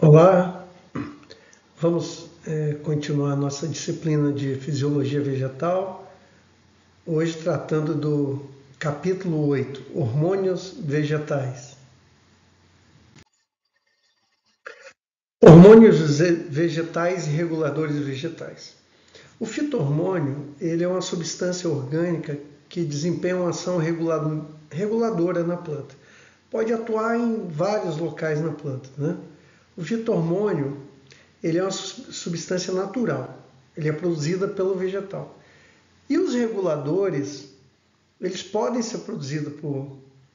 Olá, vamos continuar nossa disciplina de Fisiologia Vegetal, hoje tratando do capítulo 8, Hormônios Vegetais. Hormônios vegetais e reguladores vegetais. O fito-hormônio ele é uma substância orgânica que desempenha uma ação reguladora na planta. Pode atuar em vários locais na planta, né? O fito-hormônio ele é uma substância natural, ele é produzida pelo vegetal. E os reguladores, eles podem ser produzidos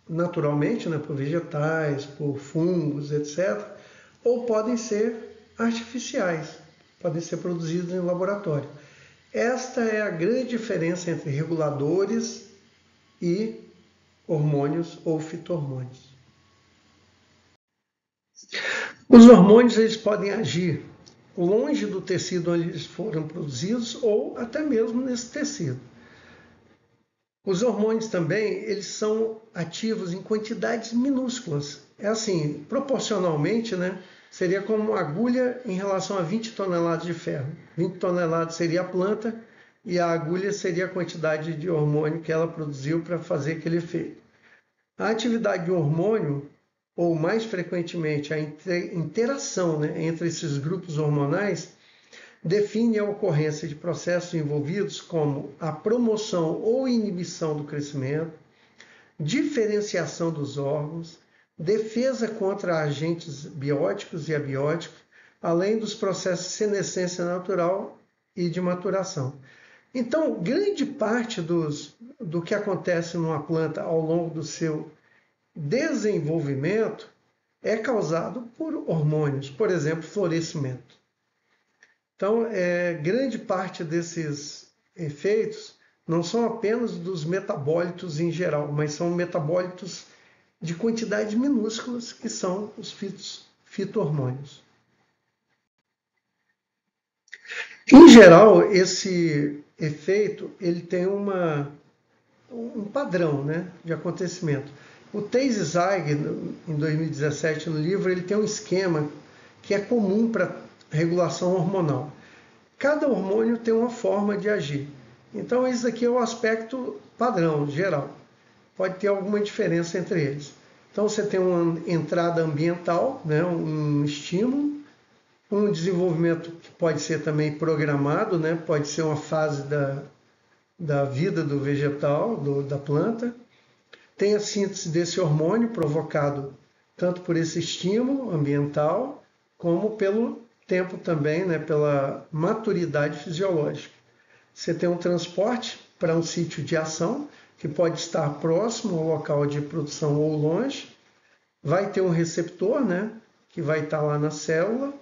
naturalmente, né, por vegetais, por fungos, etc. Ou podem ser artificiais, podem ser produzidos em laboratório. Esta é a grande diferença entre reguladores e hormônios ou fito-hormônios. Os hormônios eles podem agir longe do tecido onde eles foram produzidos ou até mesmo nesse tecido. Os hormônios também eles são ativos em quantidades minúsculas. É assim, proporcionalmente, né, seria como uma agulha em relação a 20 toneladas de ferro. 20 toneladas seria a planta e a agulha seria a quantidade de hormônio que ela produziu para fazer aquele efeito. A atividade de hormônio, ou mais frequentemente a interação, né, entre esses grupos hormonais, define a ocorrência de processos envolvidos como a promoção ou inibição do crescimento, diferenciação dos órgãos, defesa contra agentes bióticos e abióticos, além dos processos de senescência natural e de maturação. Então, grande parte do que acontece numa planta ao longo do seu desenvolvimento é causado por hormônios, por exemplo, florescimento. Então, grande parte desses efeitos não são apenas dos metabólitos em geral, mas são metabólitos de quantidades minúsculas que são os fito-hormônios. Em geral, esse efeito ele tem um padrão, né, de acontecimento. O Tay-Szyk, em 2017, no livro, ele tem um esquema que é comum para regulação hormonal. Cada hormônio tem uma forma de agir. Então, esse aqui é o aspecto padrão, geral. Pode ter alguma diferença entre eles. Então, você tem uma entrada ambiental, né, um estímulo, um desenvolvimento que pode ser também programado, né, pode ser uma fase da vida do vegetal, da planta. Tem a síntese desse hormônio provocado tanto por esse estímulo ambiental, como pelo tempo também, né, pela maturidade fisiológica. Você tem um transporte para um sítio de ação, que pode estar próximo ao local de produção ou longe. Vai ter um receptor, né, que vai estar lá na célula.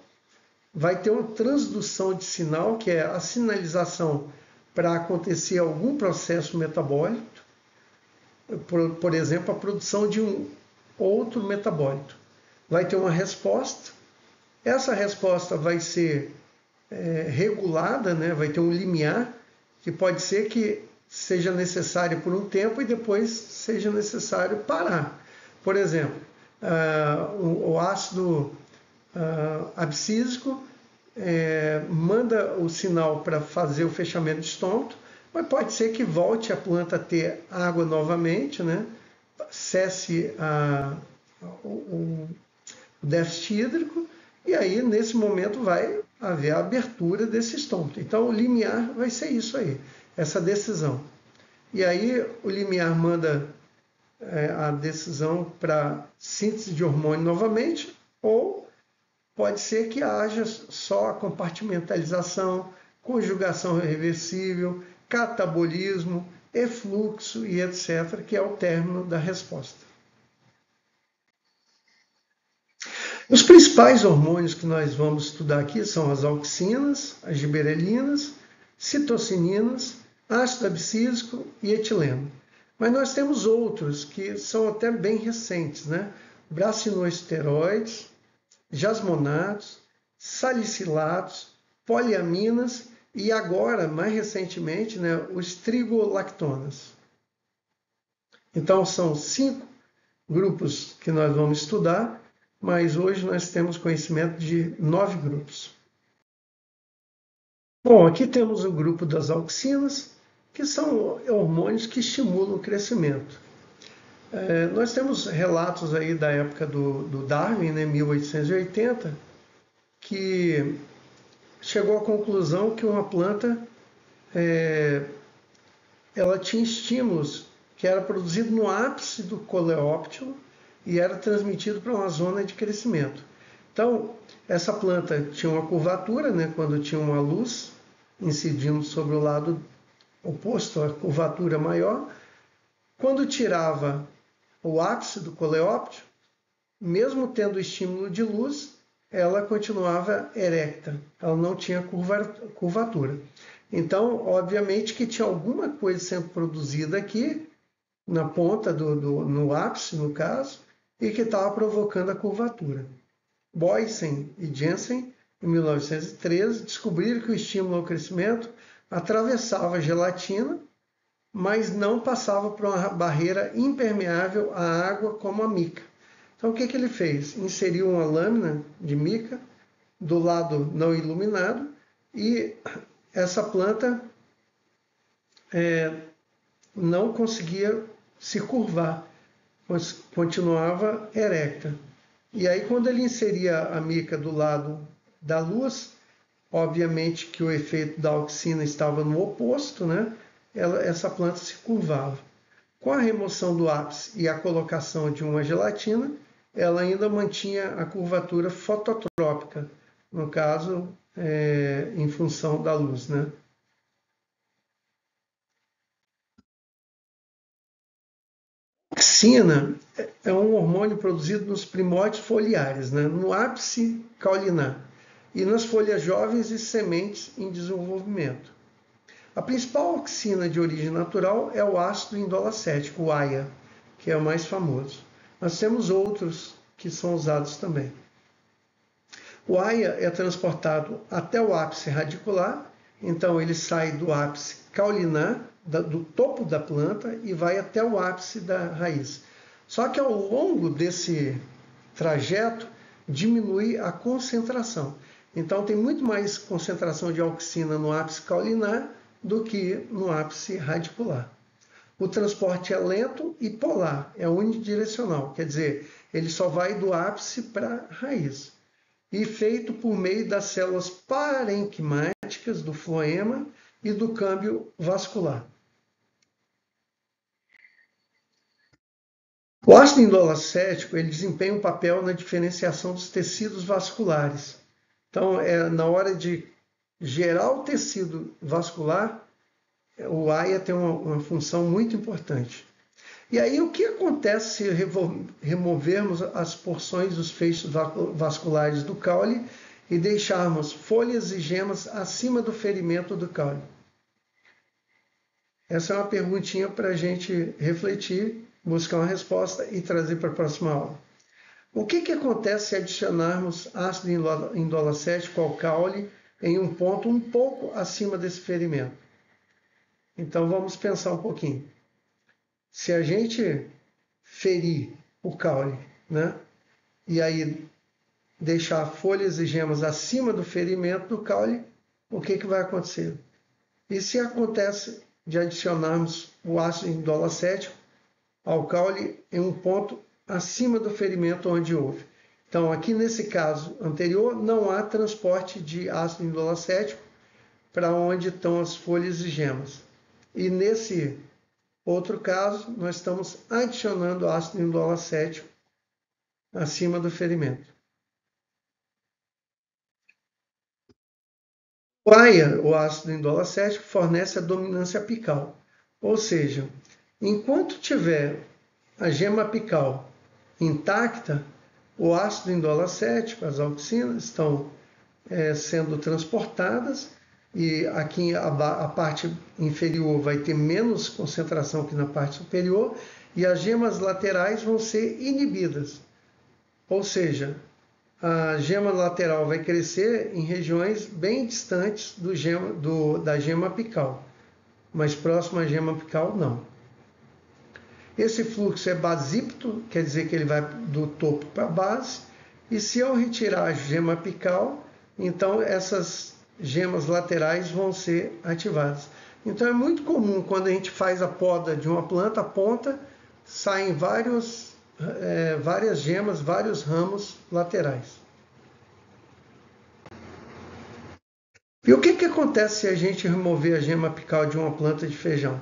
Vai ter uma transdução de sinal, que é a sinalização para acontecer algum processo metabólico. Por exemplo, a produção de um outro metabólito. Vai ter uma resposta. Essa resposta vai ser regulada, né? Vai ter um limiar, que pode ser que seja necessário por um tempo e depois seja necessário parar. Por exemplo, o ácido abscísico manda o sinal para fazer o fechamento de estômago, mas pode ser que volte a planta a ter água novamente, né? Cesse o déficit hídrico, e aí nesse momento vai haver a abertura desse estômago. Então o limiar vai ser isso aí, essa decisão. E aí o limiar manda a decisão para síntese de hormônio novamente, ou pode ser que haja só a compartimentalização, conjugação reversível, catabolismo, efluxo e etc., que é o término da resposta. Os principais hormônios que nós vamos estudar aqui são as auxinas, as giberelinas, citocininas, ácido abscísico e etileno. Mas nós temos outros que são até bem recentes, né? Brasinoesteroides, jasmonatos, salicilatos, poliaminas e agora, mais recentemente, né, os trigolactonas. Então, são 5 grupos que nós vamos estudar mas hoje nós temos conhecimento de 9 grupos. Bom, aqui temos o grupo das auxinas, que são hormônios que estimulam o crescimento. Nós temos relatos aí da época do Darwin, né, 1880, que chegou à conclusão que uma planta ela tinha estímulos que era produzido no ápice do coleóptilo e era transmitido para uma zona de crescimento. Então, essa planta tinha uma curvatura, né, quando tinha uma luz incidindo sobre o lado oposto, a curvatura maior. Quando tirava o ápice do coleóptilo, mesmo tendo estímulo de luz, ela continuava erecta, ela não tinha curvatura. Então, obviamente que tinha alguma coisa sendo produzida aqui, na ponta, no ápice, no caso, e que estava provocando a curvatura. Boysen e Jensen, em 1913, descobriram que o estímulo ao crescimento atravessava a gelatina, mas não passava por uma barreira impermeável à água como a mica. Então, o que ele fez? Inseriu uma lâmina de mica do lado não iluminado e essa planta não conseguia se curvar, mas continuava erecta. E aí, quando ele inseria a mica do lado da luz, obviamente que o efeito da auxina estava no oposto, né? Essa planta se curvava. Com a remoção do ápice e a colocação de uma gelatina, ela ainda mantinha a curvatura fototrópica, no caso, em função da luz, né? A auxina é um hormônio produzido nos primórdios foliares, né? No ápice caulinar e nas folhas jovens e sementes em desenvolvimento. A principal auxina de origem natural é o ácido indolacético, o AIA, que é o mais famoso. Nós temos outros que são usados também. O AIA é transportado até o ápice radicular, então ele sai do ápice caulinar, do topo da planta, e vai até o ápice da raiz. Só que ao longo desse trajeto diminui a concentração. Então tem muito mais concentração de auxina no ápice caulinar do que no ápice radicular. O transporte é lento e polar, é unidirecional, quer dizer, ele só vai do ápice para a raiz. E feito por meio das células parenquimáticas do floema e do câmbio vascular. O ácido indolacético ele desempenha um papel na diferenciação dos tecidos vasculares. Então, na hora de gerar o tecido vascular, o AIA tem uma função muito importante. E aí, o que acontece se removermos as porções dos feixes vasculares do caule e deixarmos folhas e gemas acima do ferimento do caule? Essa é uma perguntinha para a gente refletir, buscar uma resposta e trazer para a próxima aula. O que acontece se adicionarmos ácido indolacético ao caule em um ponto um pouco acima desse ferimento? Então vamos pensar um pouquinho. Se a gente ferir o caule, né, e aí deixar folhas e gemas acima do ferimento do caule, o que vai acontecer? E se acontece de adicionarmos o ácido indolacético ao caule em um ponto acima do ferimento onde houve? Então, aqui nesse caso anterior, não há transporte de ácido indolacético para onde estão as folhas e gemas. E nesse outro caso, nós estamos adicionando ácido indolacético acima do ferimento. O AIA, o ácido indolacético, fornece a dominância apical. Ou seja, enquanto tiver a gema apical intacta, o ácido indolacético, as auxinas, estão sendo transportadas e aqui a parte inferior vai ter menos concentração que na parte superior e as gemas laterais vão ser inibidas. Ou seja, a gema lateral vai crescer em regiões bem distantes da gema apical, mas próximo à gema apical não. Esse fluxo é basípto, quer dizer que ele vai do topo para a base, E se eu retirar a gema apical, então essas gemas laterais vão ser ativadas. Então é muito comum quando a gente faz a poda de uma planta, a ponta, saem várias gemas, vários ramos laterais. E o que acontece se a gente remover a gema apical de uma planta de feijão?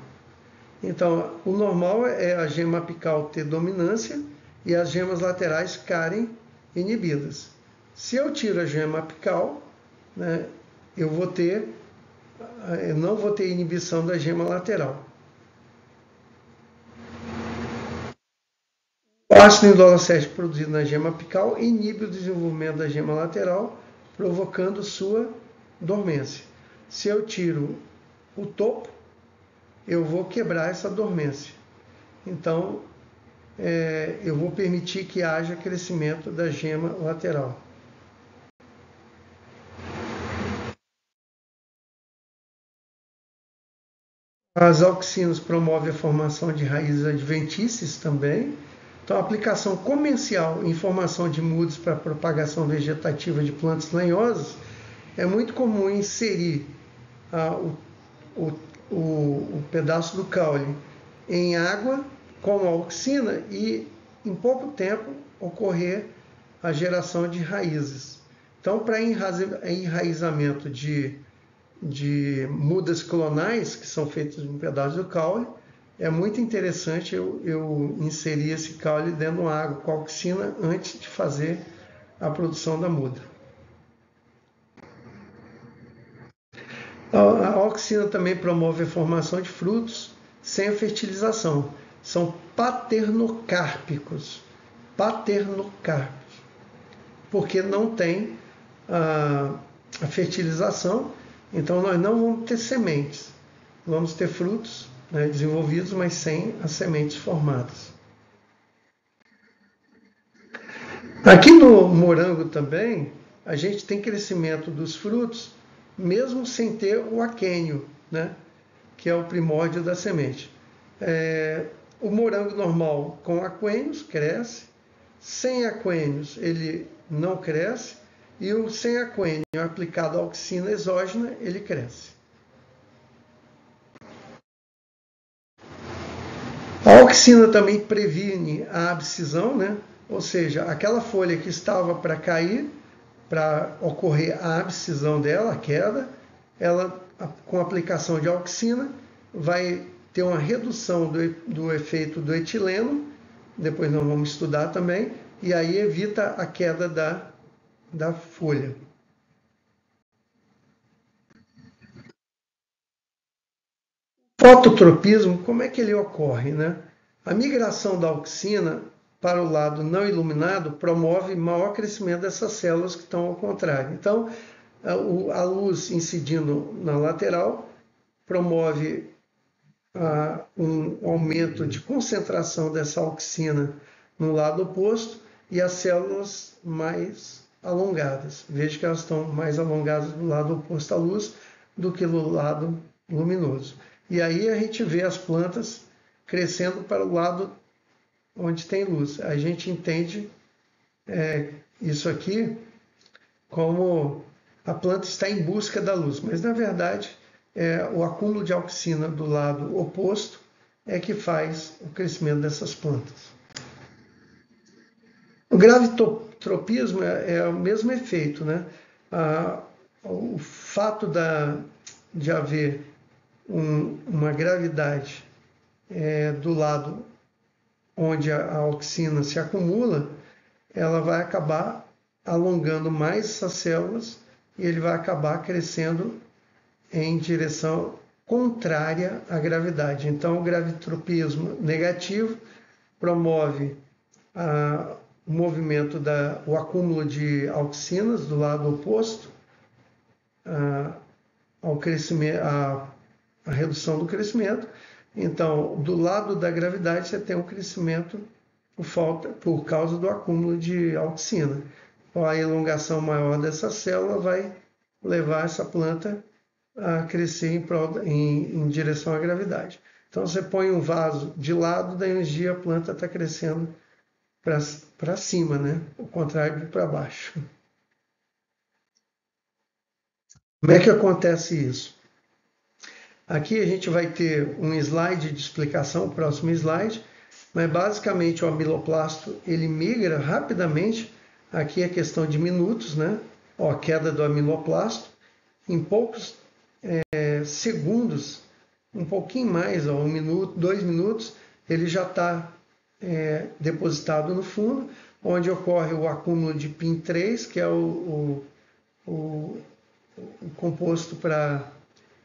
Então, o normal é a gema apical ter dominância e as gemas laterais ficarem inibidas. Se eu tiro a gema apical, né, eu não vou ter inibição da gema lateral. O ácido indolacético produzido na gema apical inibe o desenvolvimento da gema lateral, provocando sua dormência. Se eu tiro o topo, eu vou quebrar essa dormência. Então, eu vou permitir que haja crescimento da gema lateral. As auxinas promovem a formação de raízes adventícias também. Então, a aplicação comercial em formação de mudas para propagação vegetativa de plantas lenhosas é muito comum inserir o pedaço do caule em água com a auxina e, em pouco tempo, ocorrer a geração de raízes. Então, para enraizamento de mudas clonais, que são feitas de um pedaço do caule, é muito interessante eu inserir esse caule dentro da água com a auxina antes de fazer a produção da muda. A auxina também promove a formação de frutos sem a fertilização. São paternocárpicos. Paternocárpicos. Porque não tem a fertilização, então nós não vamos ter sementes. Vamos ter frutos, né, desenvolvidos, mas sem as sementes formadas. Aqui no morango também, a gente tem crescimento dos frutos, mesmo sem ter o aquênio, né, que é o primórdio da semente. O morango normal com aquênios cresce, sem aquênios ele não cresce, e o sem aquênio aplicado à auxina exógena, ele cresce. A auxina também previne a abscisão, né? Ou seja, aquela folha que estava para cair, para ocorrer a abscisão dela, a queda, ela, com a aplicação de auxina, vai ter uma redução do efeito do etileno, depois nós vamos estudar também, e aí evita a queda da folha. Fototropismo, como é que ele ocorre, né? A migração da auxina para o lado não iluminado promove maior crescimento dessas células que estão ao contrário. Então, a luz incidindo na lateral promove um aumento de concentração dessa auxina no lado oposto e as células mais alongadas. Veja que elas estão mais alongadas do lado oposto à luz do que do lado luminoso. E aí a gente vê as plantas crescendo para o lado onde tem luz. A gente entende isso aqui como a planta está em busca da luz, mas na verdade o acúmulo de auxina do lado oposto é que faz o crescimento dessas plantas. O gravitropismo é o mesmo efeito, né? O fato de haver uma gravidade do lado onde a auxina se acumula, ela vai acabar alongando mais essas células e ele vai acabar crescendo em direção contrária à gravidade. Então, o gravitropismo negativo promove o movimento o acúmulo de auxinas do lado oposto ao crescimento, a redução do crescimento. Então, do lado da gravidade, você tem um crescimento por causa do acúmulo de auxina. A elongação maior dessa célula vai levar essa planta a crescer em direção à gravidade. Então, você põe um vaso de lado da energia, a planta está crescendo para cima, né? O contrário de para baixo. Como é que acontece isso? Aqui a gente vai ter um slide de explicação, o próximo slide, mas basicamente o amiloplasto ele migra rapidamente, aqui é questão de minutos, né? Ó, a queda do amiloplasto, em poucos segundos, um pouquinho mais, ó, 1 minuto, 2 minutos, ele já está depositado no fundo, onde ocorre o acúmulo de PIN3, que é o composto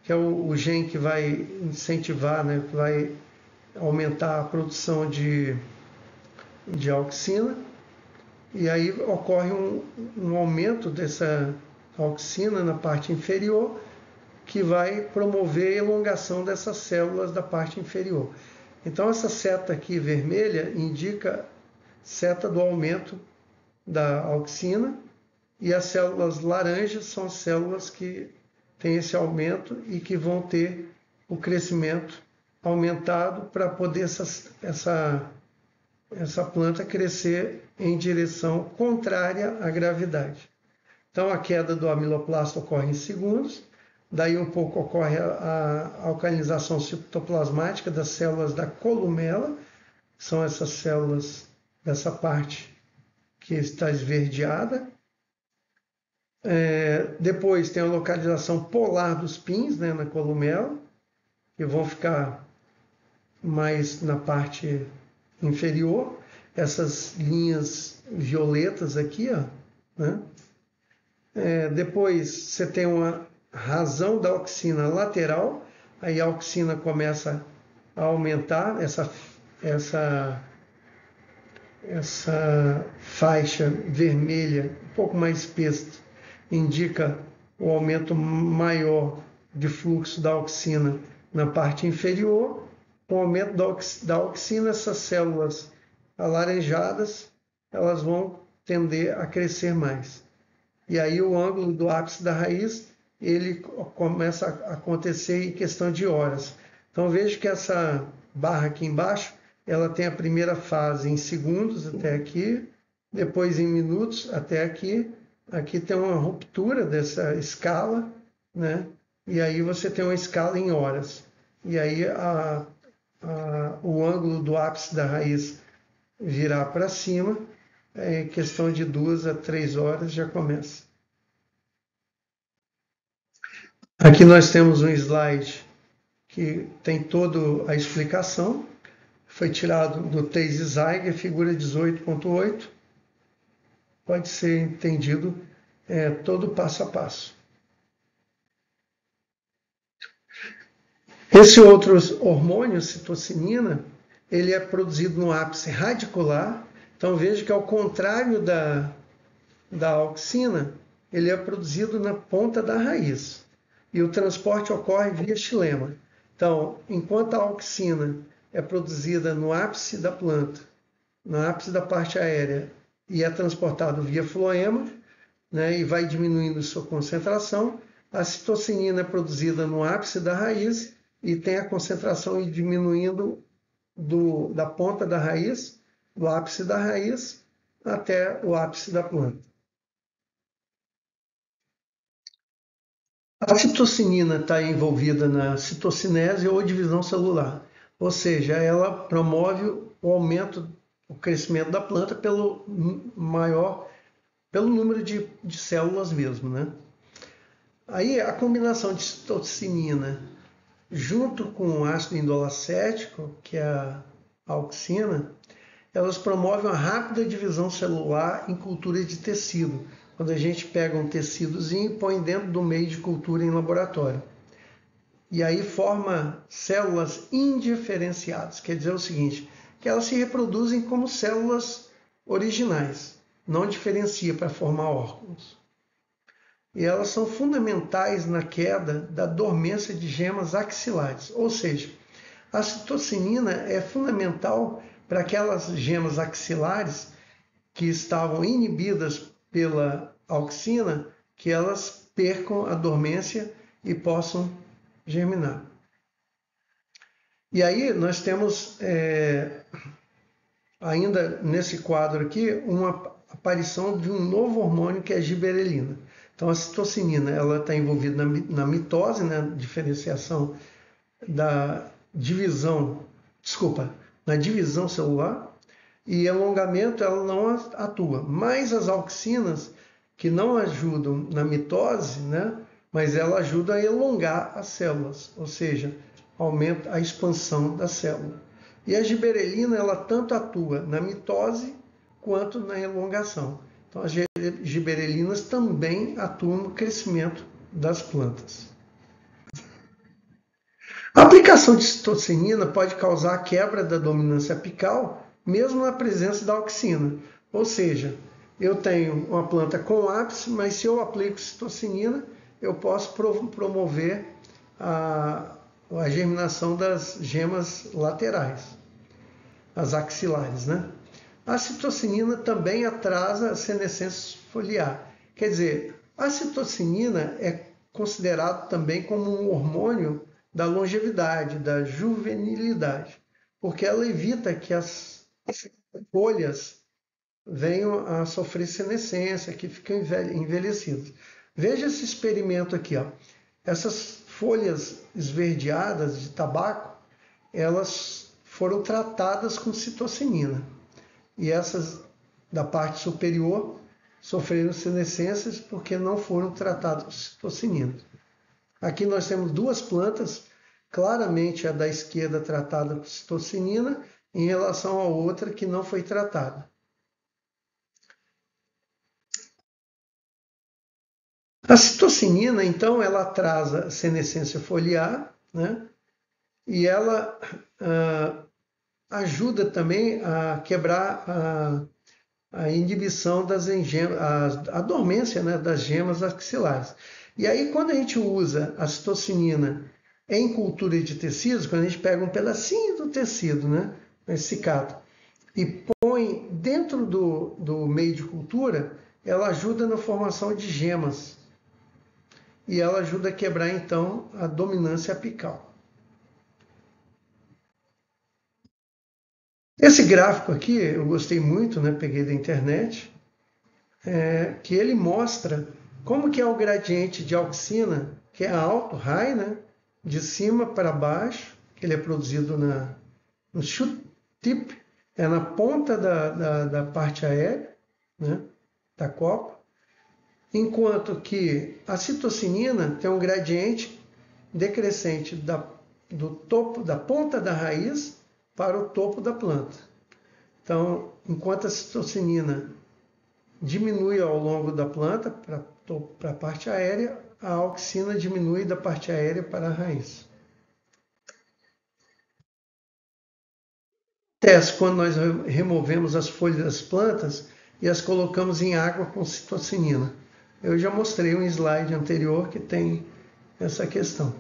que é o gene que vai incentivar, né, que vai aumentar a produção de auxina, e aí ocorre um aumento dessa auxina na parte inferior, que vai promover a elongação dessas células da parte inferior. Então essa seta aqui vermelha indica seta do aumento da auxina, e as células laranjas são as células que têm esse aumento e que vão ter o crescimento aumentado para poder essa planta crescer em direção contrária à gravidade. Então a queda do amiloplasto ocorre em segundos, daí um pouco ocorre a alcalinização citoplasmática das células da columela, são essas células dessa parte que está esverdeada. Depois tem a localização polar dos pins, né, na columela, que vão ficar mais na parte inferior. Essas linhas violetas aqui, ó, né? Depois você tem uma razão da auxina lateral, aí a auxina começa a aumentar, essa faixa vermelha, um pouco mais espessa, indica o aumento maior de fluxo da auxina na parte inferior. Com o aumento da auxina, essas células alaranjadas, elas vão tender a crescer mais. E aí o ângulo do ápice da raiz, ele começa a acontecer em questão de horas. Então veja que essa barra aqui embaixo, ela tem a primeira fase em segundos até aqui, depois em minutos até aqui. Aqui tem uma ruptura dessa escala, né? E aí você tem uma escala em horas. E aí o ângulo do ápice da raiz virar para cima, em questão de 2 a 3 horas já começa. Aqui nós temos um slide que tem toda a explicação. Foi tirado do Thais Zeiger, figura 18.8. Pode ser entendido todo passo a passo. Esse outro hormônio, citocinina, ele é produzido no ápice radicular. Então veja que ao contrário da auxina, ele é produzido na ponta da raiz. E o transporte ocorre via xilema. Então, enquanto a auxina é produzida no ápice da planta, no ápice da parte aérea, e é transportado via floema, né, e vai diminuindo sua concentração, a citocinina é produzida no ápice da raiz e tem a concentração diminuindo da ponta da raiz, do ápice da raiz, até o ápice da planta. A citocinina está envolvida na citocinese ou divisão celular, ou seja, ela promove o aumento, o crescimento da planta pelo número de células mesmo, né? Aí a combinação de citocinina junto com o ácido indolacético, que é a auxina, elas promovem uma rápida divisão celular em cultura de tecido, quando a gente pega um tecidozinho e põe dentro do meio de cultura em laboratório. E aí forma células indiferenciadas, quer dizer o seguinte, que elas se reproduzem como células originais, não diferencia para formar órgãos. E elas são fundamentais na queda da dormência de gemas axilares, ou seja, a citocinina é fundamental para aquelas gemas axilares que estavam inibidas pela auxina, que elas percam a dormência e possam germinar. E aí nós temos ainda nesse quadro aqui, uma aparição de um novo hormônio que é a giberelina. Então a citocinina ela está envolvida na mitose, né, diferenciação da divisão, desculpa, na divisão celular, e alongamento ela não atua. Mas as auxinas, que não ajudam na mitose, né, mas ela ajuda a elongar as células, ou seja, aumenta a expansão da célula. E a giberelina ela tanto atua na mitose quanto na elongação. Então as giberelinas também atuam no crescimento das plantas. A aplicação de citocinina pode causar a quebra da dominância apical, mesmo na presença da auxina. Ou seja, eu tenho uma planta com ápice, mas se eu aplico citocinina, eu posso promover a germinação das gemas laterais, as axilares, né? A citocinina também atrasa a senescência foliar. Quer dizer, a citocinina é considerado também como um hormônio da longevidade, da juvenilidade, porque ela evita que as folhas venham a sofrer senescência, que ficam envelhecidas. Veja esse experimento aqui, ó. Essas folhas esverdeadas de tabaco, elas foram tratadas com citocinina. E essas da parte superior sofreram senescências porque não foram tratadas com citocinina. Aqui nós temos duas plantas, claramente a da esquerda tratada com citocinina em relação à outra que não foi tratada. A citocinina, então, ela atrasa a senescência foliar, né? E ela ajuda também a quebrar a inibição das a dormência, né, das gemas axilares. E aí, quando a gente usa a citocinina em cultura de tecidos, quando a gente pega um pedacinho do tecido, né, essicado, e põe dentro do meio de cultura, ela ajuda na formação de gemas. E ela ajuda a quebrar, então, a dominância apical. Esse gráfico aqui, eu gostei muito, né? Peguei da internet, que ele mostra como que é o gradiente de auxina, que é alto, high, né? De cima para baixo, que ele é produzido no shoot tip, é na ponta da parte aérea, né? Da copa, enquanto que a citocinina tem um gradiente decrescente do topo, da ponta da raiz para o topo da planta. Então, enquanto a citocinina diminui ao longo da planta para a parte aérea, a auxina diminui da parte aérea para a raiz. Acontece quando nós removemos as folhas das plantas e as colocamos em água com citocinina. Eu já mostrei um slide anterior que tem essa questão.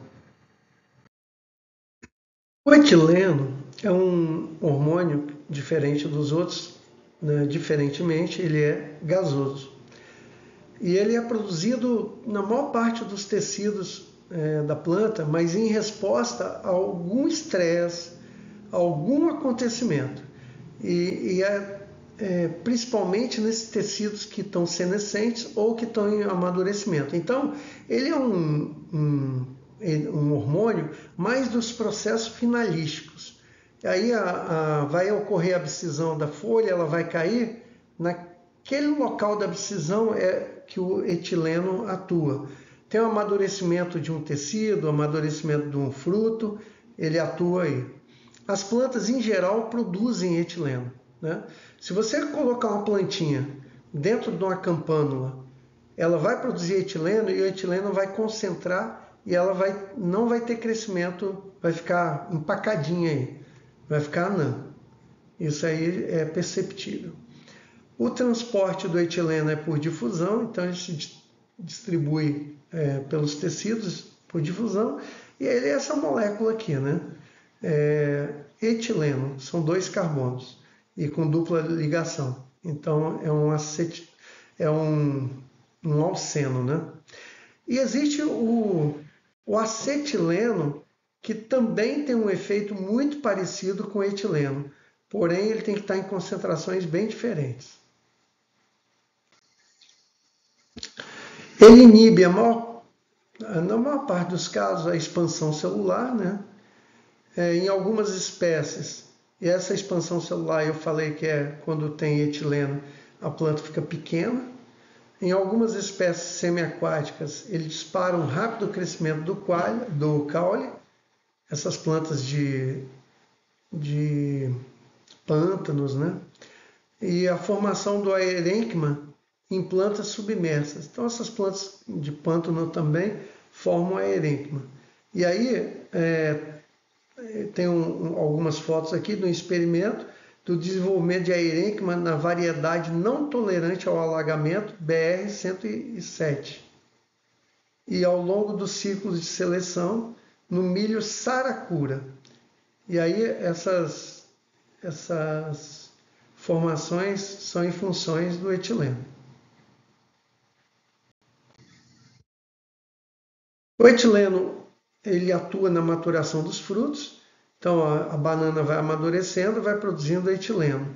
O etileno é um hormônio diferente dos outros, né? Diferentemente, ele é gasoso. E ele é produzido na maior parte dos tecidos da planta, mas em resposta a algum estresse, a algum acontecimento. E principalmente nesses tecidos que estão senescentes ou que estão em amadurecimento. Então, ele é um hormônio mais dos processos finalísticos. Aí vai ocorrer a abscisão da folha, ela vai cair, naquele local da abscisão é que o etileno atua. Tem o amadurecimento de um tecido, o amadurecimento de um fruto, ele atua aí. As plantas, em geral, produzem etileno, né? Se você colocar uma plantinha dentro de uma campânula, ela vai produzir etileno e o etileno vai concentrar e ela não vai ter crescimento, vai ficar empacadinha aí, vai ficar anã. Isso aí é perceptível. O transporte do etileno é por difusão, então ele se distribui pelos tecidos por difusão, e ele é essa molécula aqui, né? Etileno, são 2 carbonos e com dupla ligação. Então é um alceno, né? E existe o acetileno, que também tem um efeito muito parecido com o etileno, porém ele tem que estar em concentrações bem diferentes. Ele inibe na maior parte dos casos a expansão celular, né? Em algumas espécies, e essa expansão celular eu falei que é quando tem etileno, a planta fica pequena. Em algumas espécies semiaquáticas, ele dispara um rápido crescimento do caule, essas plantas de pântanos, né? E a formação do aerênquima em plantas submersas. Então essas plantas de pântano também formam aerênquima. E aí tem algumas fotos aqui do experimento do desenvolvimento de aerênquima na variedade não tolerante ao alagamento BR-107. E ao longo dos ciclos de seleção no milho Saracura. E aí essas formações são em funções do etileno. O etileno ele atua na maturação dos frutos, então a banana vai amadurecendo, vai produzindo etileno.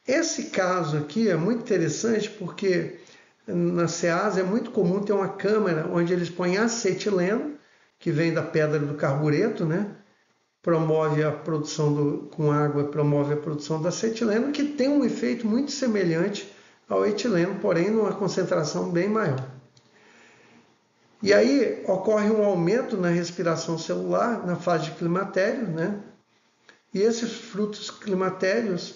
Esse caso aqui é muito interessante porque na Ceasa é muito comum ter uma câmara onde eles põem acetileno, que vem da pedra do carbureto, né? Promove a produção com água, promove a produção do acetileno, que tem um efeito muito semelhante ao etileno, porém numa concentração bem maior. E aí ocorre um aumento na respiração celular na fase de climatério, né? E esses frutos climatérios,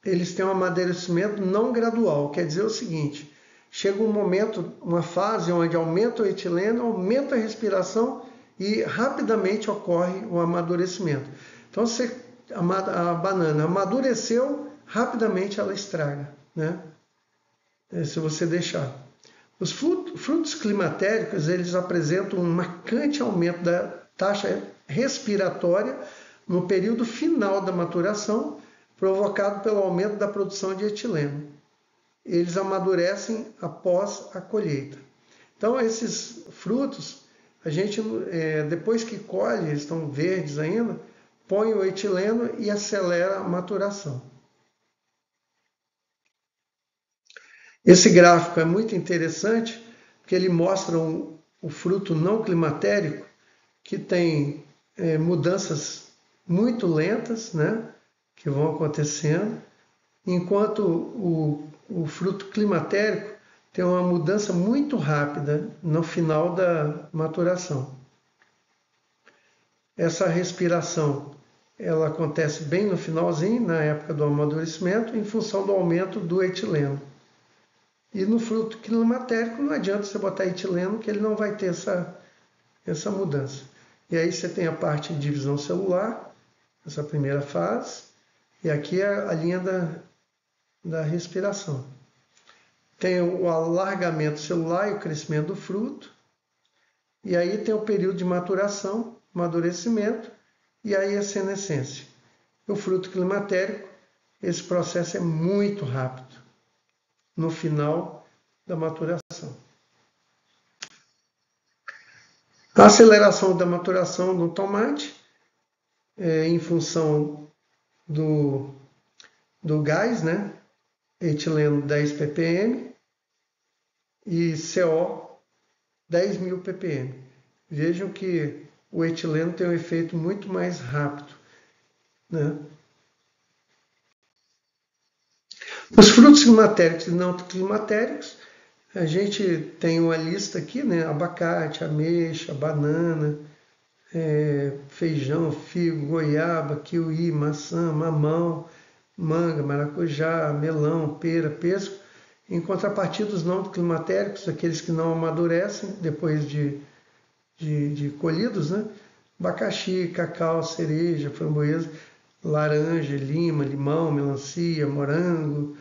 eles têm um amadurecimento não gradual, quer dizer o seguinte, chega um momento, uma fase onde aumenta o etileno, aumenta a respiração e rapidamente ocorre o amadurecimento. Então a banana amadureceu, rapidamente ela estraga, né? Se você deixar. Os frutos climatéricos, eles apresentam um marcante aumento da taxa respiratória no período final da maturação, provocado pelo aumento da produção de etileno. Eles amadurecem após a colheita. Então, esses frutos, a gente, depois que colhe, eles estão verdes ainda, põe o etileno e acelera a maturação. Esse gráfico é muito interessante, porque ele mostra o fruto não climatérico, que tem mudanças muito lentas, né, que vão acontecendo, enquanto o fruto climatérico tem uma mudança muito rápida no final da maturação. Essa respiração ela acontece bem no finalzinho, na época do amadurecimento, em função do aumento do etileno. E no fruto climatérico não adianta você botar etileno, que ele não vai ter essa mudança. E aí você tem a parte de divisão celular, essa primeira fase, e aqui é a linha da respiração. Tem o alargamento celular e o crescimento do fruto, e aí tem o período de maturação, amadurecimento, e aí a senescência. O fruto climatérico, esse processo é muito rápido no final da maturação. A aceleração da maturação do tomate em função do gás, né? Etileno 10 ppm e CO 10.000 ppm. Vejam que o etileno tem um efeito muito mais rápido, né? Os frutos climatéricos e não climatéricos, a gente tem uma lista aqui, né? Abacate, ameixa, banana, feijão, figo, goiaba, kiwi, maçã, mamão, manga, maracujá, melão, pera, pêssego. Em contrapartida, os não climatéricos, aqueles que não amadurecem depois de colhidos, né? Abacaxi, cacau, cereja, framboesa, laranja, lima, limão, melancia, morango,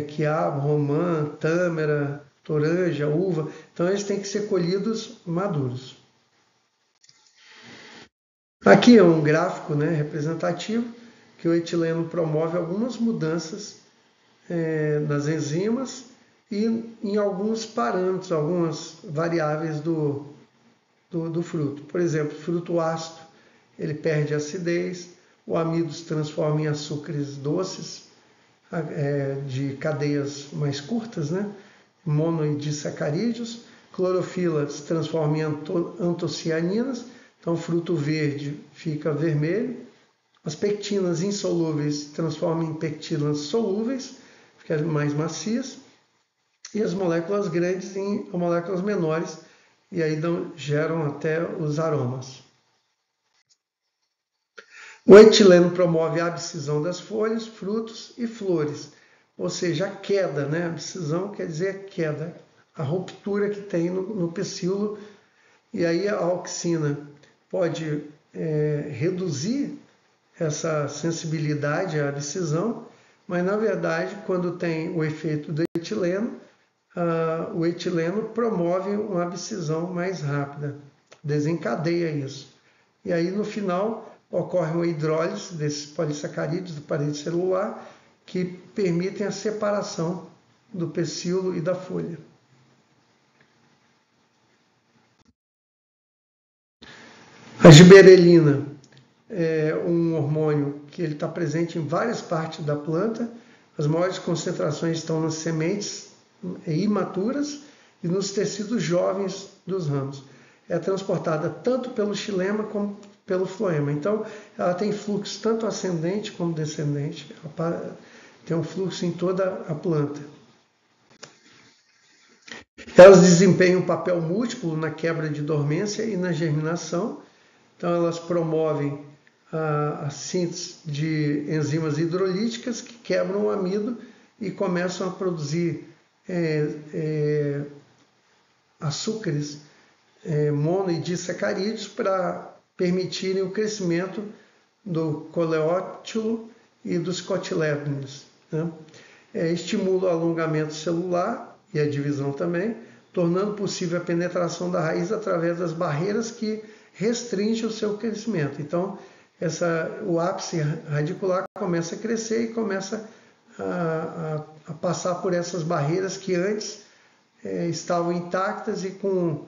quiabo, romã, tâmara, toranja, uva. Então eles têm que ser colhidos maduros. Aqui é um gráfico, né, representativo que o etileno promove algumas mudanças nas enzimas e em alguns parâmetros, algumas variáveis do fruto. Por exemplo, fruto ácido, ele perde a acidez, o amido se transforma em açúcares doces, de cadeias mais curtas, né? Mono e disacarídeos, clorofila se transforma em antocianinas, então o fruto verde fica vermelho, as pectinas insolúveis se transformam em pectinas solúveis, ficam mais macias, e as moléculas grandes em moléculas menores, e aí geram até os aromas. O etileno promove a abscisão das folhas, frutos e flores, ou seja, a queda, né? A abscisão quer dizer a queda, a ruptura que tem no pecíolo, e aí a auxina pode reduzir essa sensibilidade à abscisão, mas na verdade, quando tem o efeito do etileno, o etileno promove uma abscisão mais rápida, desencadeia isso. E aí no final ocorre uma hidrólise desses polissacarídeos da parede celular que permitem a separação do pecíolo e da folha. A giberelina é um hormônio que ele está presente em várias partes da planta. As maiores concentrações estão nas sementes imaturas e nos tecidos jovens dos ramos. É transportada tanto pelo xilema como pelo floema. Então, ela tem fluxo tanto ascendente como descendente. Tem um fluxo em toda a planta. Elas desempenham um papel múltiplo na quebra de dormência e na germinação. Então, elas promovem a síntese de enzimas hidrolíticas que quebram o amido e começam a produzir açúcares mono e disacarídeos para permitirem o crescimento do coleótilo e dos cotilédones, né? Estimula o alongamento celular e a divisão também, tornando possível a penetração da raiz através das barreiras que restringem o seu crescimento. Então, o ápice radicular começa a crescer e começa a passar por essas barreiras que antes estavam intactas, e com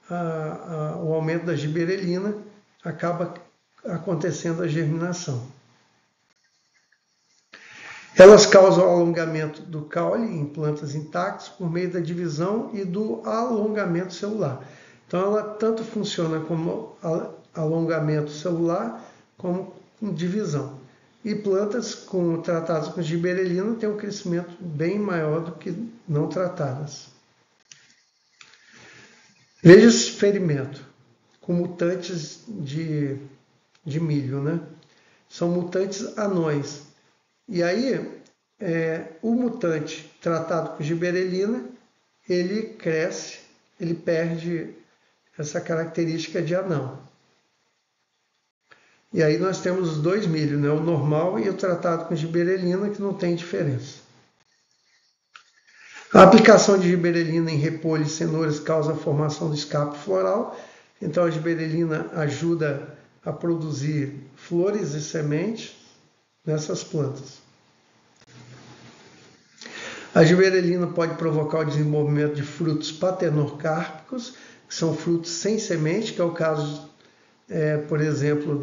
o aumento da giberelina acaba acontecendo a germinação. Elas causam o alongamento do caule em plantas intactas por meio da divisão e do alongamento celular. Então ela tanto funciona como alongamento celular como com divisão. E plantas tratadas com giberelina têm um crescimento bem maior do que não tratadas. Veja esse experimento com mutantes de milho, né? São mutantes anões. E aí, o mutante tratado com giberelina, ele cresce, ele perde essa característica de anão. E aí nós temos os dois milhos, né? O normal e o tratado com giberelina, que não tem diferença. A aplicação de giberelina em repolho e cenouras causa a formação do escape floral. Então a giberelina ajuda a produzir flores e sementes nessas plantas. A giberelina pode provocar o desenvolvimento de frutos paternocarpicos, que são frutos sem semente, que é o caso, por exemplo,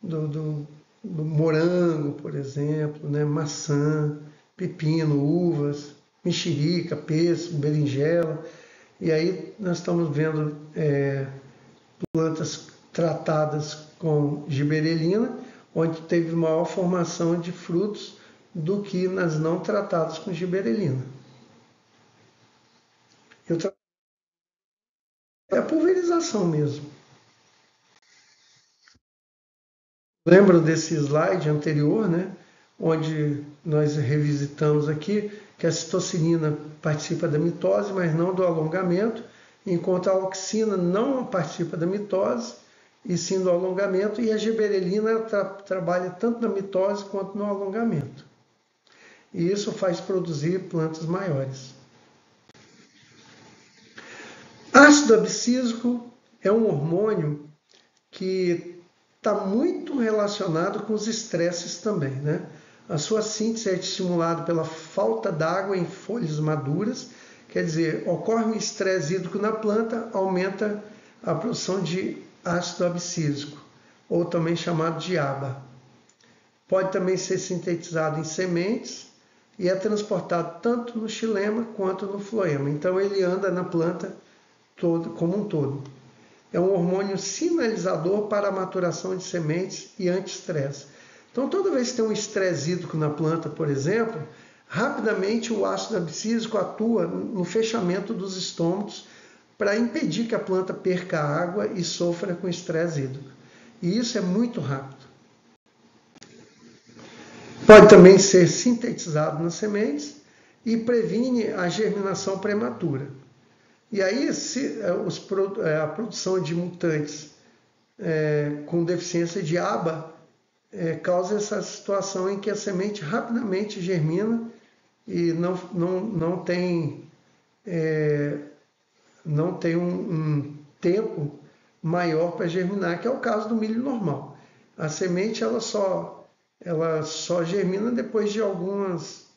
do morango, por exemplo, né? Maçã, pepino, uvas, mexerica, pêssego, berinjela. E aí nós estamos vendo plantas tratadas com giberelina, onde teve maior formação de frutos do que nas não tratadas com giberelina. É a pulverização mesmo. Lembram desse slide anterior, né? Onde nós revisitamos aqui que a citocinina participa da mitose, mas não do alongamento, enquanto a auxina não participa da mitose, e sim do alongamento, e a giberelina trabalha tanto na mitose quanto no alongamento. E isso faz produzir plantas maiores. Ácido abscísico é um hormônio que está muito relacionado com os estresses também, né? A sua síntese é estimulada pela falta d'água em folhas maduras, quer dizer, ocorre um estresse hídrico na planta, aumenta a produção de ácido abscísico. ou também chamado de aba. Pode também ser sintetizado em sementes e é transportado tanto no xilema quanto no floema. Então ele anda na planta como um todo. É um hormônio sinalizador para a maturação de sementes e anti-estresse. Então toda vez que tem um estresse hídrico na planta, por exemplo, rapidamente o ácido abscísico atua no fechamento dos estômatos para impedir que a planta perca água e sofra com estresse hídrico. E isso é muito rápido. Pode também ser sintetizado nas sementes e previne a germinação prematura. E aí, a produção de mutantes com deficiência de aba causa essa situação em que a semente rapidamente germina e não tem um tempo maior para germinar, que é o caso do milho normal. A semente ela só germina depois de alguns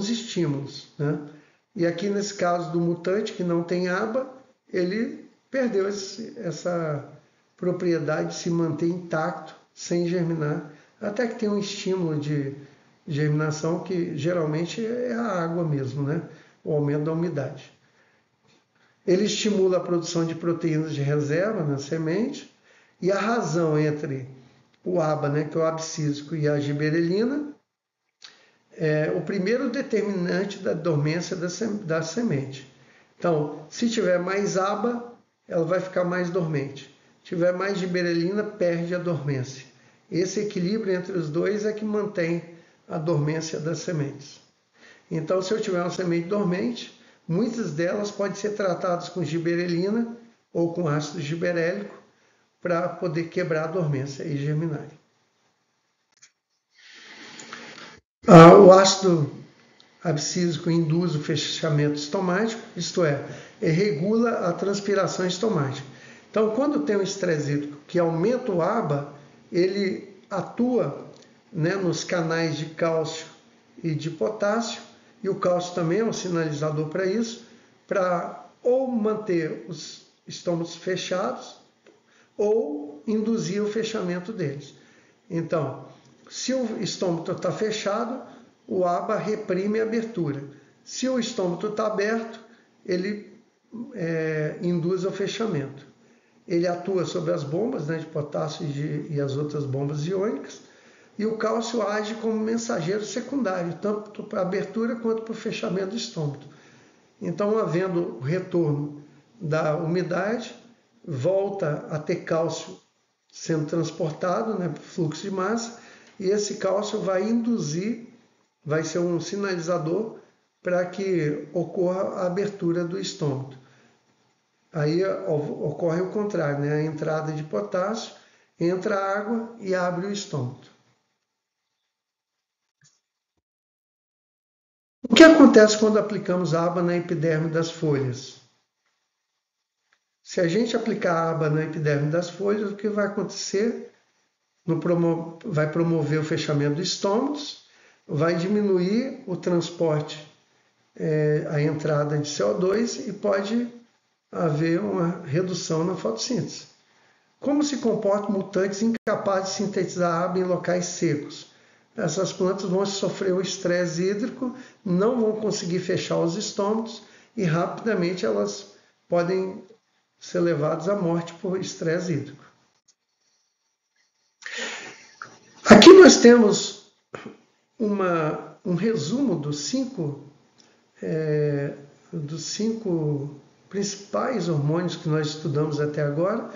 estímulos, né? E aqui nesse caso do mutante que não tem aba, ele perdeu essa propriedade de se manter intacto, sem germinar, até que tem um estímulo de germinação que geralmente é a água mesmo, né? O aumento da umidade. Ele estimula a produção de proteínas de reserva na semente, e a razão entre o aba, né, que é o abscísico, e a giberelina é o primeiro determinante da dormência da semente. Então, se tiver mais aba, ela vai ficar mais dormente. Se tiver mais giberelina, perde a dormência. Esse equilíbrio entre os dois é que mantém a dormência das sementes. Então, se eu tiver uma semente dormente, muitas delas podem ser tratadas com giberelina ou com ácido giberélico para poder quebrar a dormência e germinar. O ácido abscísico induz o fechamento estomático, isto é, regula a transpiração estomática. Então, quando tem um estresse hídrico que aumenta o ABA, ele atua, né, nos canais de cálcio e de potássio, e o cálcio também é um sinalizador para isso, para ou manter os estômagos fechados ou induzir o fechamento deles. Então, se o estômago está fechado, o ABA reprime a abertura. Se o estômago está aberto, ele induz o fechamento. Ele atua sobre as bombas, né, de potássio e as outras bombas iônicas, e o cálcio age como mensageiro secundário, tanto para a abertura quanto para o fechamento do estômago. Então, havendo o retorno da umidade, volta a ter cálcio sendo transportado, né, fluxo de massa, e esse cálcio vai ser um sinalizador para que ocorra a abertura do estômago. Aí ocorre o contrário, né? A entrada de potássio, entra a água e abre o estômago. O que acontece quando aplicamos aba na epiderme das folhas? Se a gente aplicar aba na epiderme das folhas, o que vai acontecer? Vai promover o fechamento dos estômagos, vai diminuir o transporte, a entrada de CO2 e pode haver uma redução na fotossíntese. Como se comportam mutantes incapazes de sintetizar aba em locais secos? Essas plantas vão sofrer o estresse hídrico, não vão conseguir fechar os estômagos e rapidamente elas podem ser levadas à morte por estresse hídrico. Aqui nós temos um resumo dos cinco principais hormônios que nós estudamos até agora.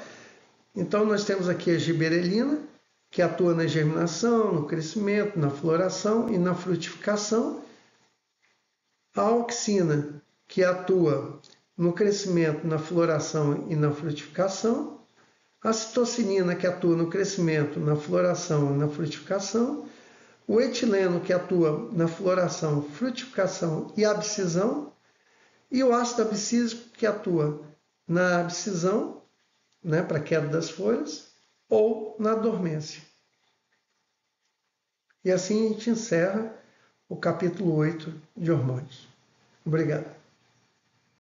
Então nós temos aqui a giberelina, que atua na germinação, no crescimento, na floração e na frutificação. A auxina, que atua no crescimento, na floração e na frutificação. A citocinina, que atua no crescimento, na floração e na frutificação. O etileno, que atua na floração, frutificação e abscisão. E o ácido abscísico, que atua na abscisão, né, para queda das folhas, ou na dormência. E assim a gente encerra o capítulo 8 de hormônios. Obrigado.